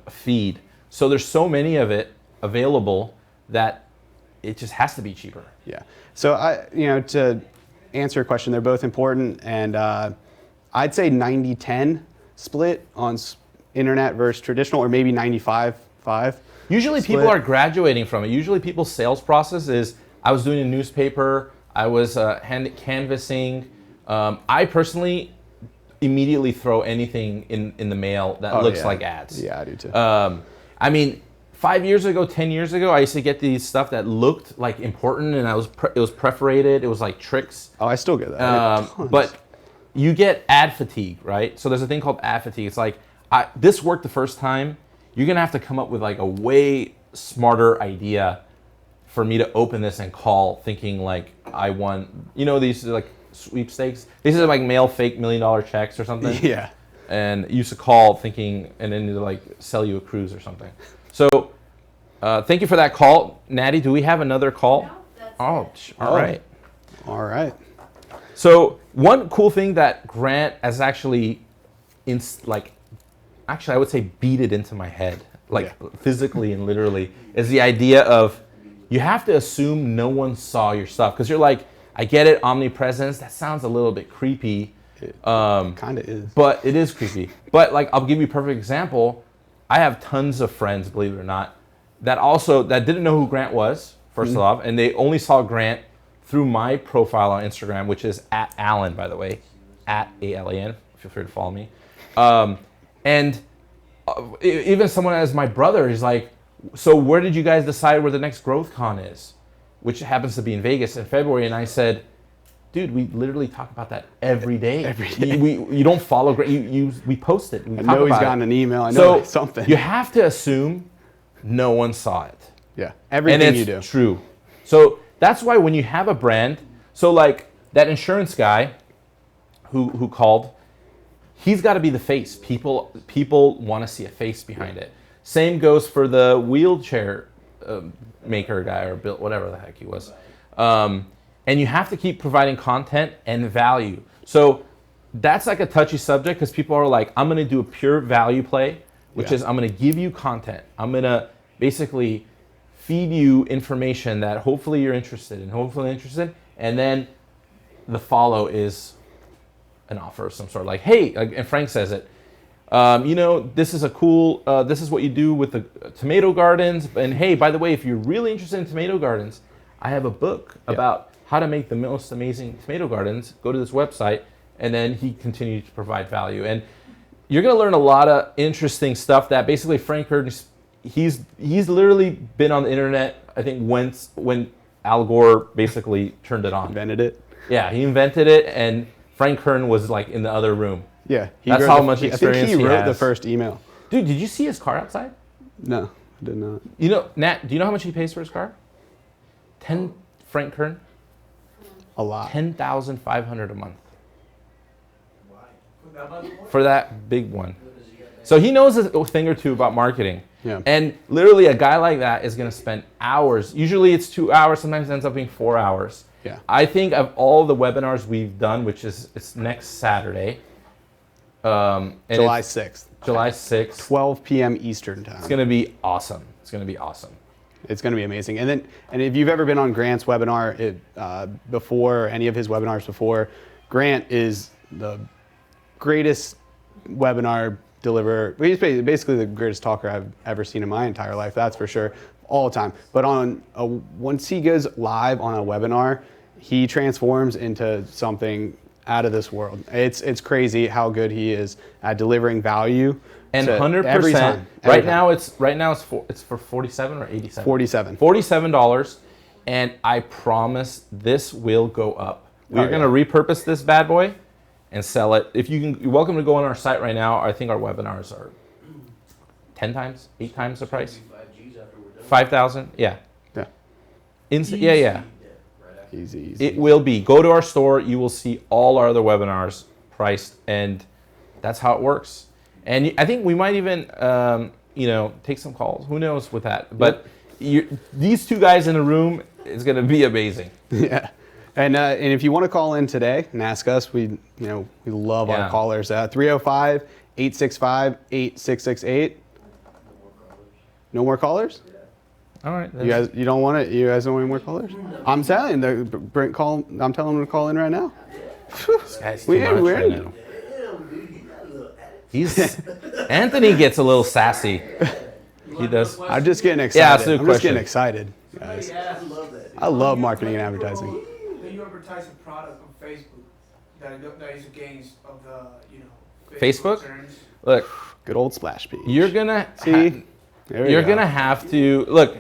feed. So there's so many of it available that it just has to be cheaper. Yeah. So to answer your question, they're both important, and I'd say 90-10 split on internet versus traditional, or maybe 95-5. Usually split. people are graduating from it. Usually people's sales process is, I was doing a newspaper, I was canvassing. I personally immediately throw anything in the mail that looks like ads. Yeah, I do too. I mean, 5 years ago, 10 years ago, I used to get these stuff that looked like important, and it was perforated. It was like tricks. Oh, I still get that. But you get ad fatigue, right? So there's a thing called ad fatigue. It's like, this worked the first time. You're gonna have to come up with like a way smarter idea for me to open this and call, thinking like I won. These are like sweepstakes. These are like mail fake $1 million checks or something. Yeah. And you used to call thinking, and then to like sell you a cruise or something. So, thank you for that call, Natty. Do we have another call? No, that's it. All right. All right. So one cool thing that Grant has actually, I would say beat it into my head, physically and literally, is the idea of you have to assume no one saw your stuff. Because you're like, I get it, omnipresence, that sounds a little bit creepy. Kind of is. But it is creepy. But I'll give you a perfect example. I have tons of friends, believe it or not, that didn't know who Grant was, first off, and they only saw Grant through my profile on Instagram, which is @Alan, by the way, @ALAN. Feel free to follow me. And even someone as my brother is like, so where did you guys decide where the next Growth Con is? Which happens to be in Vegas in February. And I said, dude, we literally talk about that every day. Every day. You don't follow, we post it. I know he's gotten an email. I know something. You have to assume no one saw it. Yeah, everything and it's you do. True. So that's why when you have a brand, so like that insurance guy who called, he's got to be the face. People want to see a face behind it. Same goes for the wheelchair maker guy or built whatever the heck he was. And you have to keep providing content and value. So that's like a touchy subject because people are like, I'm going to do a pure value play, which is I'm going to give you content. I'm going to basically feed you information that hopefully you're interested in, and then the follow is an offer of some sort. Like, hey, and Frank says it, this is a cool, this is what you do with the tomato gardens. And hey, by the way, if you're really interested in tomato gardens, I have a book about how to make the most amazing tomato gardens. Go to this website, and then he continued to provide value. And you're going to learn a lot of interesting stuff that basically Frank Kern, he's literally been on the internet, I think, when Al Gore basically turned it on. Invented it. Yeah, he invented it, and Frank Kern was like in the other room. Yeah. That's how much experience I think he wrote has. the first email. Dude, did you see his car outside? No, I did not. Nat, do you know how much he pays for his car? Frank Kern? A lot. $10,500 a month. For that big one. So he knows a thing or two about marketing. Yeah. And literally a guy like that is going to spend hours. Usually it's 2 hours, sometimes it ends up being 4 hours. Yeah. I think of all the webinars we've done, which is it's next Saturday. July 6th. July 6th. 12 p.m. Eastern time. It's going to be awesome. It's going to be awesome. It's going to be amazing. And if you've ever been on Grant's webinar before, any of his webinars before, Grant is the greatest webinar deliverer. He's basically the greatest talker I've ever seen in my entire life, that's for sure, all the time. But once he goes live on a webinar, he transforms into something out of this world. It's crazy how good he is at delivering value. And 100%. Every time. Right now it's for $47 or $87. $47, and I promise this will go up. We're going to repurpose this bad boy and sell it. You're welcome to go on our site right now. I think our webinars are 10 times, 8 times the price. 5,000, yeah. Yeah. Yeah. Easy. It will be. Go to our store. You will see all our other webinars priced, and that's how it works. And I think we might even, take some calls. Who knows with that? But these two guys in a room is going to be amazing. Yeah. And if you want to call in today and ask us, we love our callers. 305-865-8668. No more callers? All right. You don't want it? You guys don't want any more callers? I'm telling them to call. I'm telling them to call in right now. This guy's too much right now. Anthony gets a little sassy. He does. I'm just getting excited. Yeah, so I'm just getting excited, guys. I love marketing and advertising. When you advertise a product on Facebook that is against of the Facebook? terms. Look, good old splash page. You're gonna see. You're gonna have to look.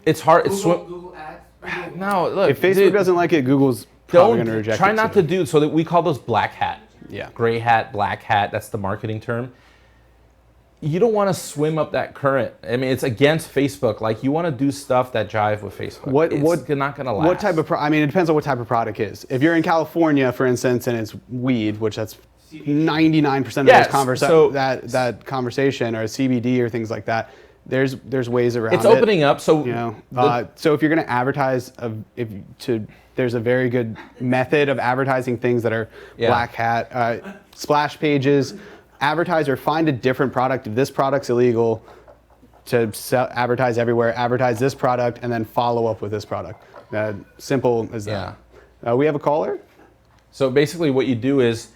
It's hard. It's Google Ads. no. Look, If Facebook doesn't like it, Google's probably going to reject it. Try not to do so that we call those black hat. Yeah. Gray hat, black hat. That's the marketing term. You don't want to swim up that current. I mean, it's against Facebook. Like you want to do stuff that jive with Facebook. It's not going to last. What type of? I mean, it depends on what type of product it is. If you're in California, for instance, and it's weed, which that's 99% of that conversation, or CBD or things like that. There's ways around it. It's opening up, so so if you're going to advertise, there's a very good method of advertising things that are black hat, splash pages. Advertise or find a different product. If this product's illegal, to advertise everywhere. Advertise this product and then follow up with this product. Simple as that. We have a caller. So basically, what you do is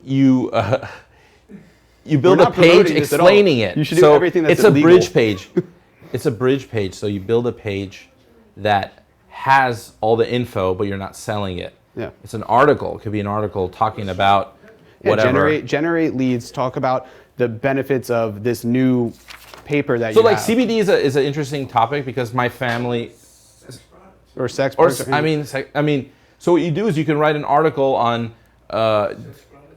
you build a page explaining it. You should do everything that's illegal. It's a bridge page. It's a bridge page. So you build a page that has all the info, but you're not selling it. Yeah. It's an article. It could be an article talking about whatever. Generate leads. Talk about the benefits of this new paper that you have. So like CBD is an interesting topic because my family or sex. I mean, so what you do is you can write an article on.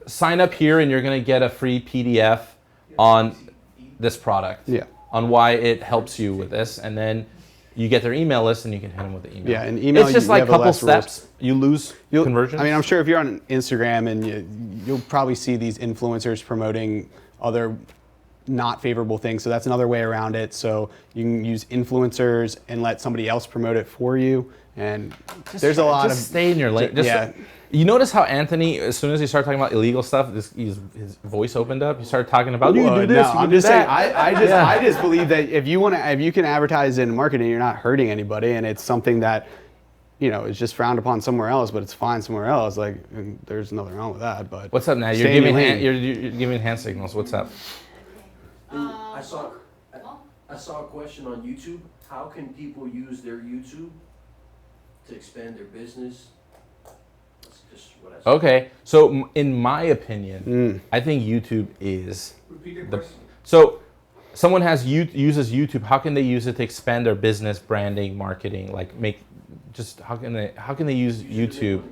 Sign up here and you're going to get a free PDF on this product. Yeah. On why it helps you with this, and then you get their email list and you can hit them with the email. Yeah, and email. It's just like a couple steps. You lose conversion. I mean, I'm sure if you're on Instagram and you'll probably see these influencers promoting other not favorable things. So that's another way around it. So you can use influencers and let somebody else promote it for you. And there's a lot of stay in your lane. You notice how Anthony, as soon as he started talking about illegal stuff, his voice opened up. He started talking about you can do this. I'm just saying. I just believe that if you can advertise in marketing, you're not hurting anybody, and it's something that is just frowned upon somewhere else, but it's fine somewhere else. Like there's nothing wrong with that. But what's up now? You're giving hand signals. What's up? I saw a question on YouTube. How can people use their YouTube to expand their business? Okay, so in my opinion, I think YouTube is Repeat the question. So someone uses YouTube. How can they use it to expand their business, branding, marketing? Like how can they use YouTube?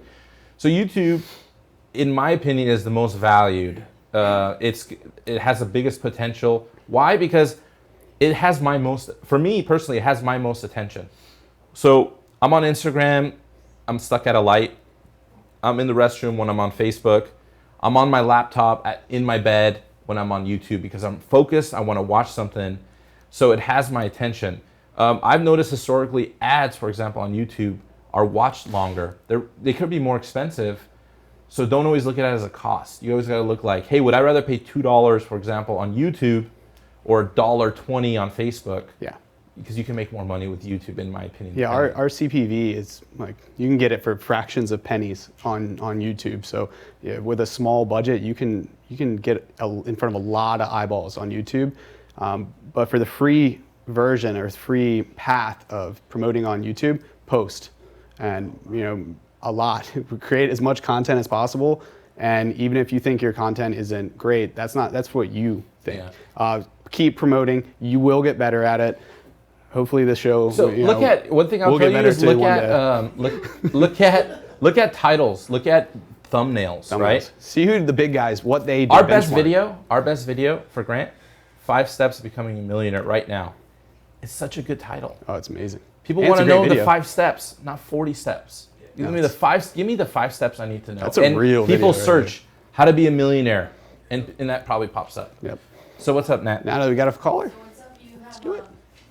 So YouTube, in my opinion, is the most valued. It has the biggest potential. Why? Because it has for me personally, it has my most attention. So I'm on Instagram. I'm stuck at a light. I'm in the restroom when I'm on Facebook. I'm on my laptop in my bed when I'm on YouTube because I'm focused. I want to watch something. So it has my attention. I've noticed historically ads, for example, on YouTube are watched longer. They could be more expensive. So don't always look at it as a cost. You always got to look like, hey, would I rather pay $2, for example, on YouTube or $1.20 on Facebook? Yeah. Because you can make more money with YouTube, in my opinion. Yeah, our CPV is like, you can get it for fractions of pennies on YouTube. So yeah, with a small budget, you can get in front of a lot of eyeballs on YouTube. But for the free version or free path of promoting on YouTube, post. And a lot. Create as much content as possible. And even if you think your content isn't great, that's what you think. Yeah. Keep promoting. You will get better at it. Hopefully the show. So look at one thing I'll tell you is look at titles, look at thumbnails, right? See who the big guys, what they do. Our best video for Grant, 5 Steps to Becoming a Millionaire right now. It's such a good title. Oh, it's amazing. People want to know the 5 steps, not 40 steps. Give me the 5 steps I need to know. That's a real video. People search how to be a millionaire, and that probably pops up. Yep. So what's up, Nat? Now that we got a caller. So what's up? You have Let's do it.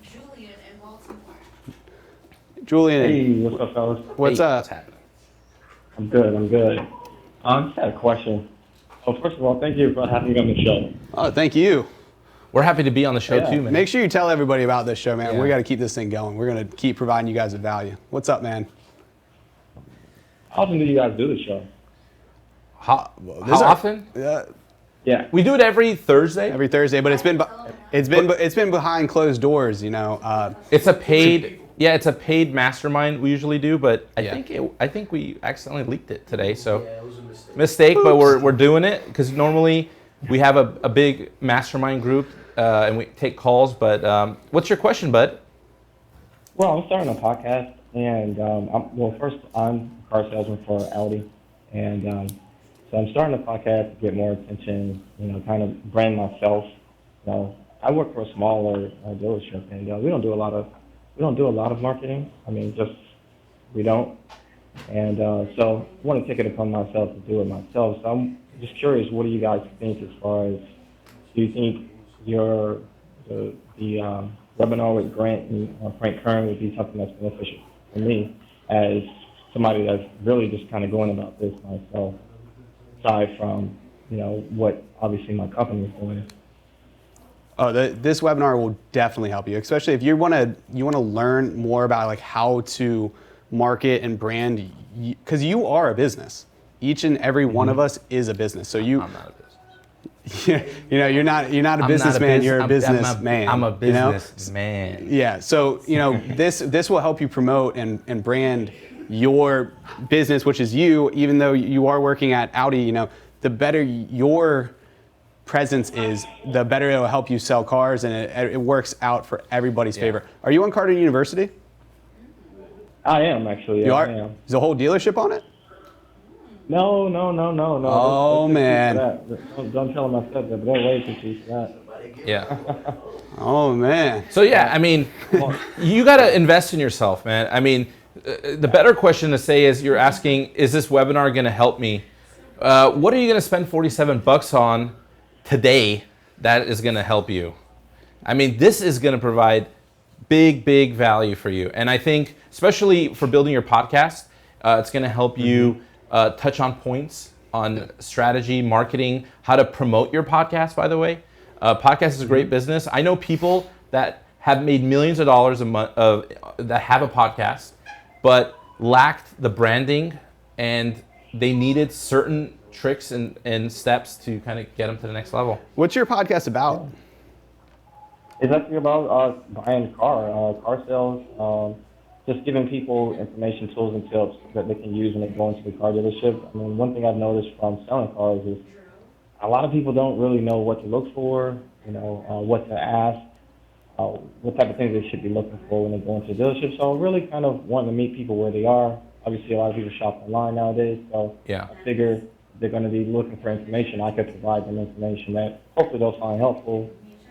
Julian in Baltimore. Julian. Hey, what's up, fellas? What's up? What's happening? I'm good. I'm good. I just had a question. Well, first of all, thank you for having me on the show. Oh, thank you. We're happy to be on the show too, man. Make sure you tell everybody about this show, man. Yeah. We got to keep this thing going. We're going to keep providing you guys with value. What's up, man? How often do you guys do the show? How often? Yeah. We do it every Thursday. Every Thursday, but it's been behind closed doors, you know. It's a paid, it's a paid mastermind we usually do, but I think we accidentally leaked it today, so Yeah, it was a mistake. mistake. But we're doing it because normally we have a big mastermind group and we take calls. But what's your question, bud? Well, I'm starting a podcast, and I'm a car salesman for Audi, and so I'm starting a podcast to get more attention, kind of brand myself. I work for a smaller dealership, and we don't do a lot of marketing. I mean, we don't. And so I want to take it upon myself to do it myself. So I'm just curious, what do you guys think as far as, do you think the webinar with Grant and Frank Kern would be something that's beneficial for me as somebody that's really just kind of going about this myself, aside from, what obviously my company is doing? Oh, this webinar will definitely help you, especially if you want to learn more about like how to market and brand, because you are a business. Each and every one of us is a business. So I'm not a business. You're not a businessman. You're a businessman. I'm a businessman. Yeah. So this will help you promote and brand your business, which is you. Even though you are working at Audi, the better your presence is, the better it'll help you sell cars, and it works out for everybody's favor. Are you on Cardone University? I am, actually. You are? I am. Is the whole dealership on it? No. Oh, man. Don't tell them I said that, but they're way too cheap for that. Yeah. Oh, man. So I mean, you got to invest in yourself, man. I mean, the better question to say is, you're asking, is this webinar going to help me? What are you going to spend $47 on today that is going to help you? I mean, this is going to provide big value for you. And I think, especially for building your podcast, it's going to help you touch on points on strategy, marketing, how to promote your podcast, by the way. Podcast is a great business. I know people that have made millions of dollars a month that have a podcast, but lacked the branding, and they needed certain tricks and steps to kind of get them to the next level. What's your podcast about? It's actually about buying car sales, just giving people information, tools, and tips that they can use when they go into the car dealership. I mean, one thing I've noticed from selling cars is a lot of people don't really know what to look for, what to ask, what type of things they should be looking for when they go into the dealership. So really kind of wanting to meet people where they are. Obviously, a lot of people shop online nowadays, so I figure they're going to be looking for information. I could provide them information that hopefully they'll find helpful.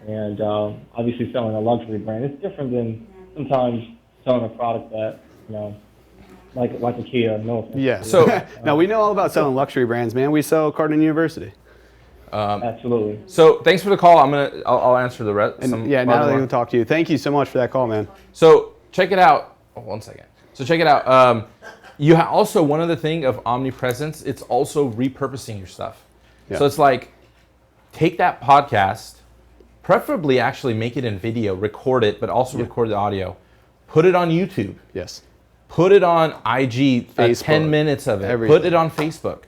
And obviously, selling a luxury brand is different than sometimes selling a product that, like a Kia. No offense. Yeah. So now we know all about selling luxury brands, man. We sell Cardone University. Absolutely. So thanks for the call. I'll answer the rest. Now they're going to talk to you. Thank you so much for that call, man. So check it out. Oh, 1 second. So check it out. You also, one other thing of Omnipresence, it's also repurposing your stuff. Yeah. So it's like, take that podcast, preferably actually make it in video, record it, but also record the audio. Put it on YouTube. Yes. Put it on IG, 10 minutes of it. Everything. Put it on Facebook.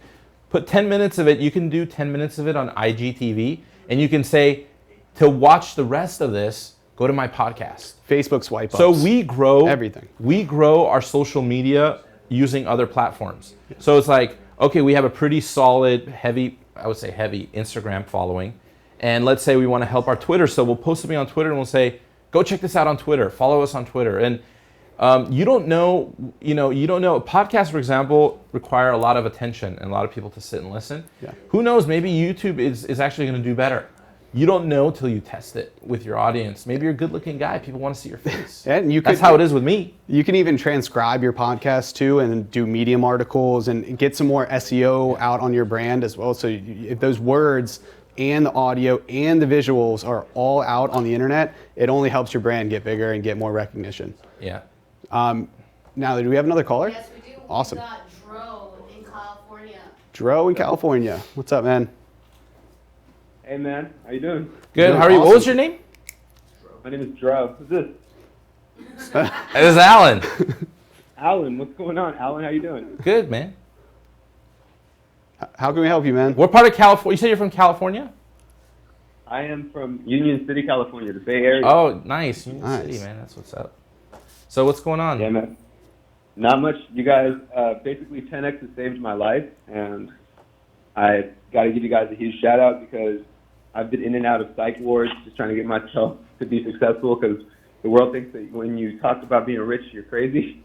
Put 10 minutes of it. You can do 10 minutes of it on IGTV, and you can say, to watch the rest of this, go to my podcast. Facebook swipe ups. So we grow everything. We grow our social media using other platforms. Yes. So it's like, okay, we have a pretty solid, heavy Instagram following. And let's say we want to help our Twitter. So we'll post something on Twitter and we'll say, go check this out on Twitter. Follow us on Twitter. And you don't know. Podcasts, for example, require a lot of attention and a lot of people to sit and listen. Yeah. Who knows? Maybe YouTube is actually going to do better. You don't know till you test it with your audience. Maybe you're a good-looking guy. People want to see your face. And that's how it is with me. You can even transcribe your podcast too, and do Medium articles and get some more SEO out on your brand as well. So if those words and the audio and the visuals are all out on the internet, it only helps your brand get bigger and get more recognition. Yeah. Now, do we have another caller? Yes, we do. Awesome. We got Dro in Dro in California. What's up, man? Hey man, how you doing? Good. How are you? What was your name? My name is Dro. Who's this? It is Alan. Alan, what's going on? Alan, how you doing? Good, man. How can we help you, man? What part of California? You said you're from California? I am from Union City, California, the Bay Area. Oh, nice. Union Nice. City, man. That's what's up. So what's going on? Yeah, man. Not much. You guys, basically 10X has saved my life, and I got to give you guys a huge shout out because I've been in and out of psych wards just trying to get myself to be successful because the world thinks that when you talk about being rich, you're crazy.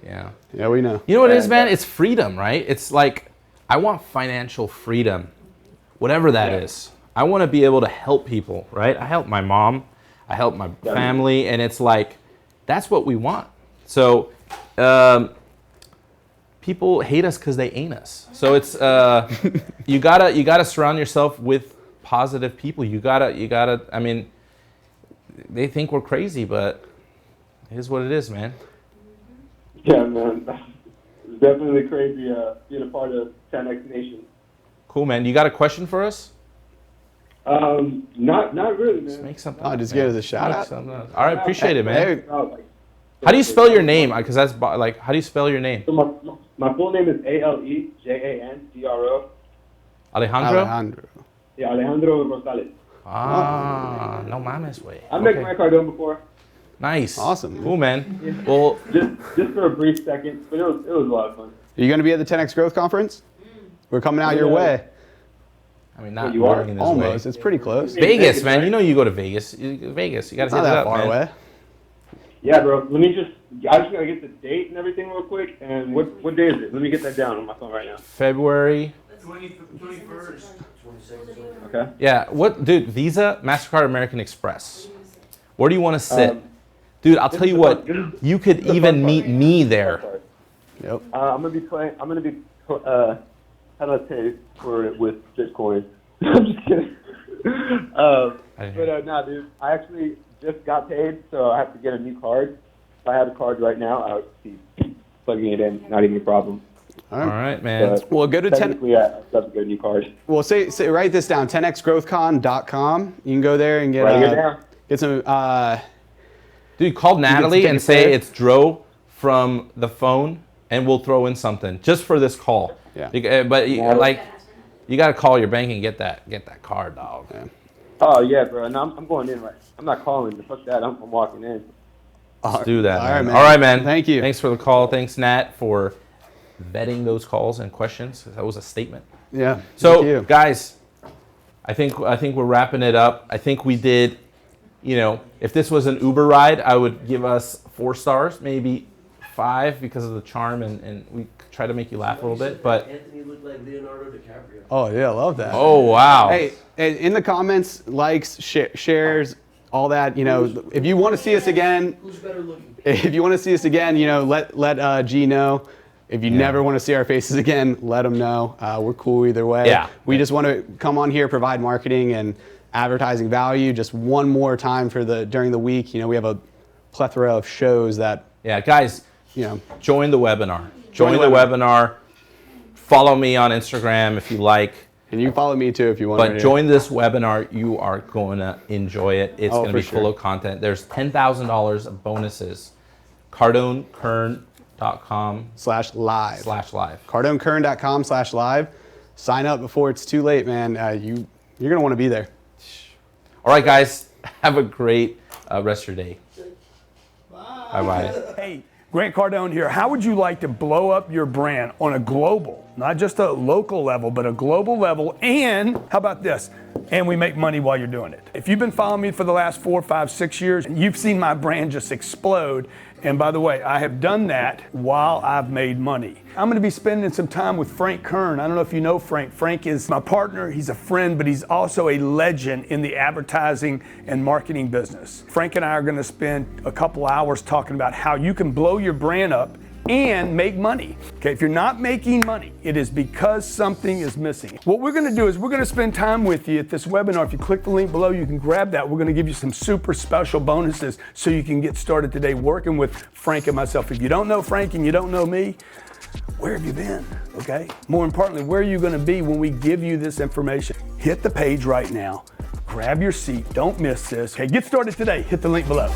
Yeah. Yeah, we know. You know what it is, man? It's freedom, right? It's like, I want financial freedom, whatever that is. I want to be able to help people, right? I help my mom, I help my family, and it's like, that's what we want. So, people hate us because they ain't us. So it's you gotta surround yourself with positive people. You gotta. I mean, they think we're crazy, but it is what it is, man. Yeah, man. It's definitely crazy being a part of 10X Nation. Cool, man. You got a question for us? Not really, man. Just make something. Oh, up, just man. give us a shout Make out. something up. All right, appreciate it, man. Hey, How do you spell your name? Because that's like, how do you spell your name? So my full name is Alejandro. Alejandro? Alejandro. Yeah, Alejandro Rosales. Ah, no mames, way. I've met Grant Cardone before. Nice. Awesome. Cool, man. Well, just for a brief second, but it was a lot of fun. Are you going to be at the 10X Growth Conference? We're coming out your way. I mean, not you are? working this Almost. way. It's pretty close. Vegas, man. You know you go to Vegas. Vegas. You got to hit Not it that up, far man. away. Yeah, bro. I just gotta get the date and everything real quick. And what day is it? Let me get that down on my phone right now. February. 21st. Okay. Yeah. What, dude? Visa, Mastercard, American Express. Where do you want to sit? Dude, I'll tell you what. You could even meet me there. Yep. I'm gonna be how do I say with Bitcoin? I'm just kidding. Nah, dude. I actually just got paid, so I have to get a new card. If I had a card right now, I would be plugging it in. Not even a problem. All right, man. Well, go to 10. Technically, I have to get a new card. Well, say write this down. 10xgrowthcon.com. You can go there and get Right here now. get some. Dude, call Natalie take and a say photo? it's Dro from the phone, and we'll throw in something just for this call. Yeah. But you got to call your bank and get that card, dog. Yeah. Oh yeah, bro. No, I'm going in right. I'm not calling. Fuck that. I'm walking in. Let's do that. All man. right, man. All right, man. Thank you. Thanks for the call. Thanks, Nat, for vetting those calls and questions. That was a statement. Yeah. thank So, you. guys, I think we're wrapping it up. I think we did. You know, if this was an Uber ride, I would give us 4 stars, maybe 5 because of the charm, and we try to make you laugh a little bit. But Anthony looked like Leonardo DiCaprio. Oh yeah, I love that. oh wow. Hey, in the comments, likes, shares, all that. You know, if you want to see us again, Who's better looking? if you want to see us again, you know, let G know. If you never want to see our faces again, let them know. We're cool either way. Yeah. We just want to come on here, provide marketing and advertising value. Just one more time during the week. You know, we have a plethora of shows that. Yeah, guys. You know, join the webinar. Join the webinar. Follow me on Instagram if you like. And you can follow me too if you want. But join this webinar. You are going to enjoy it. It's going to be full of content. There's $10,000 of bonuses. CardoneKern.com/live. CardoneKern.com/live. Sign up before it's too late, man. You're going to want to be there. All right, guys. Have a great rest of your day. Bye-bye. Hey, Grant Cardone here. How would you like to blow up your brand on a global, not just a local level, but a global level? And how about this? And we make money while you're doing it. If you've been following me for the last 4, 5, 6 years, you've seen my brand just explode. And by the way, I have done that while I've made money. I'm going to be spending some time with Frank Kern. I don't know if you know Frank. Frank is my partner. He's a friend, but he's also a legend in the advertising and marketing business. Frank and I are going to spend a couple hours talking about how you can blow your brand up and make money. Okay, if you're not making money, it is because something is missing. What we're going to do is we're going to spend time with you at this webinar. If you click the link below, you can grab that. We're going to give you some super special bonuses so you can get started today working with Frank and myself. If you don't know Frank and you don't know me, where have you been? Okay? More importantly, where are you going to be when we give you this information? Hit the page right now. Grab your seat. Don't miss this. Okay, get started today. Hit the link below.